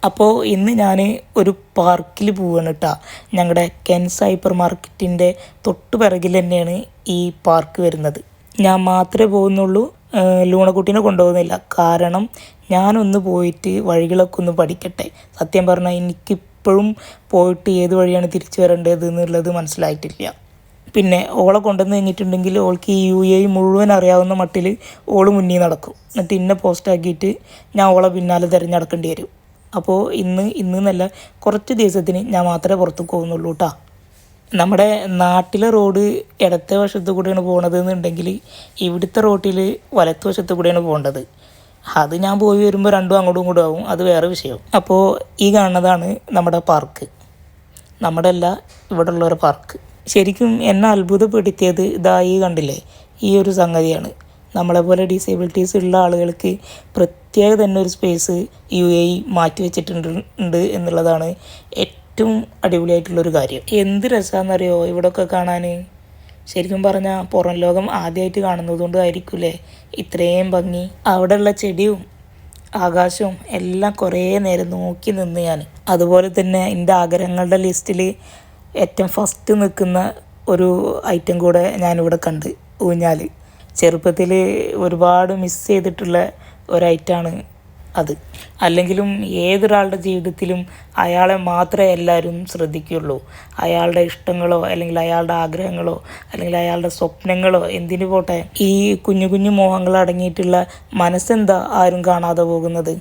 അപ്പോൾ ഇന്ന് ഞാൻ ഒരു പാർക്കിൽ പോവുകയാണ് കേട്ടോ. ഞങ്ങളുടെ കെൻസ് ഹൈപ്പർ മാർക്കറ്റിൻ്റെ തൊട്ട് പിറകിൽ തന്നെയാണ് ഈ പാർക്ക് വരുന്നത്. ഞാൻ മാത്രമേ പോകുന്നുള്ളൂ, ലൂണക്കുട്ടീനെ കൊണ്ടുപോകുന്നില്ല. കാരണം ഞാനൊന്ന് പോയിട്ട് വഴികളൊക്കെ ഒന്ന് പഠിക്കട്ടെ. സത്യം പറഞ്ഞാൽ എനിക്കിപ്പോഴും പോയിട്ട് ഏത് വഴിയാണ് തിരിച്ചു വരേണ്ടത് എന്നുള്ളത് മനസ്സിലായിട്ടില്ല. പിന്നെ ഓളെ കൊണ്ടുവന്ന് കഴിഞ്ഞിട്ടുണ്ടെങ്കിൽ ഓൾക്ക് ഈ UAE മുഴുവൻ അറിയാവുന്ന മട്ടിൽ ഓൾ മുന്നിൽ നടക്കും. എന്നിട്ട് ഇന്നെ പോസ്റ്റാക്കിയിട്ട് ഞാൻ ഓളെ പിന്നാലെ തിരഞ്ഞെടുക്കേണ്ടി വരും. അപ്പോൾ ഇന്നല്ല കുറച്ച് ദിവസത്തിന് ഞാൻ മാത്രമേ പുറത്തേക്ക് പോകുന്നുള്ളൂ കേട്ടോ. നമ്മുടെ നാട്ടിലെ റോഡ് ഇടത്തെ വശത്തു കൂടെയാണ് പോകണത് എന്നുണ്ടെങ്കിൽ ഇവിടുത്തെ റോട്ടിൽ വലത്ത് വശത്തു കൂടെയാണ് പോകേണ്ടത്. അത് ഞാൻ പോയി വരുമ്പോൾ രണ്ടും അങ്ങോട്ടും ഇങ്ങോട്ടും ആവും, അത് വേറെ വിഷയം. അപ്പോൾ ഈ കാണുന്നതാണ് നമ്മുടെ പാർക്ക്. നമ്മുടെ അല്ല, ഇവിടെ ഉള്ളൊരു പാർക്ക്. ശരിക്കും എന്നെ അത്ഭുതപ്പെടുത്തിയത് ഈ കണ്ടില്ലേ, ഈ ഒരു സംഗതിയാണ്. നമ്മളെപ്പോലെ ഡിസേബിലിറ്റീസ് ഉള്ള ആളുകൾക്ക് പ്രത്യേക തന്നെ ഒരു സ്പേസ് UAE മാറ്റി വെച്ചിട്ടുണ്ട് എന്നുള്ളതാണ് ഏറ്റവും അടിപൊളിയായിട്ടുള്ളൊരു കാര്യം. എന്ത് രസമാണെന്നറിയോ ഇവിടെയൊക്കെ കാണാൻ. ശരിക്കും പറഞ്ഞാൽ പുറം ലോകം ആദ്യമായിട്ട് കാണുന്നത് കൊണ്ടായിരിക്കില്ലേ ഇത്രയും ഭംഗി. അവിടെയുള്ള ചെടിയും ആകാശവും എല്ലാം കുറേ നേരം നോക്കി നിന്ന് ഞാൻ. അതുപോലെ തന്നെ എൻ്റെ ആഗ്രഹങ്ങളുടെ ലിസ്റ്റിൽ ഏറ്റവും ഫസ്റ്റ് നിൽക്കുന്ന ഒരു ഐറ്റം കൂടെ ഞാനിവിടെ കണ്ട്, ഊഞ്ഞാൽ. ചെറുപ്പത്തിൽ ഒരുപാട് മിസ് ചെയ്തിട്ടുള്ള ഒരൈറ്റമാണ് അത്. അല്ലെങ്കിലും ഏതൊരാളുടെ ജീവിതത്തിലും അയാളെ മാത്രമേ എല്ലാവരും ശ്രദ്ധിക്കുകയുള്ളൂ. അയാളുടെ ഇഷ്ടങ്ങളോ അല്ലെങ്കിൽ അയാളുടെ ആഗ്രഹങ്ങളോ അല്ലെങ്കിൽ അയാളുടെ സ്വപ്നങ്ങളോ എന്തിനു പോട്ടെ, ഈ കുഞ്ഞു കുഞ്ഞു മോഹങ്ങൾ അടങ്ങിയിട്ടുള്ള മനസ്സെന്താ ആരും കാണാതെ പോകുന്നത്?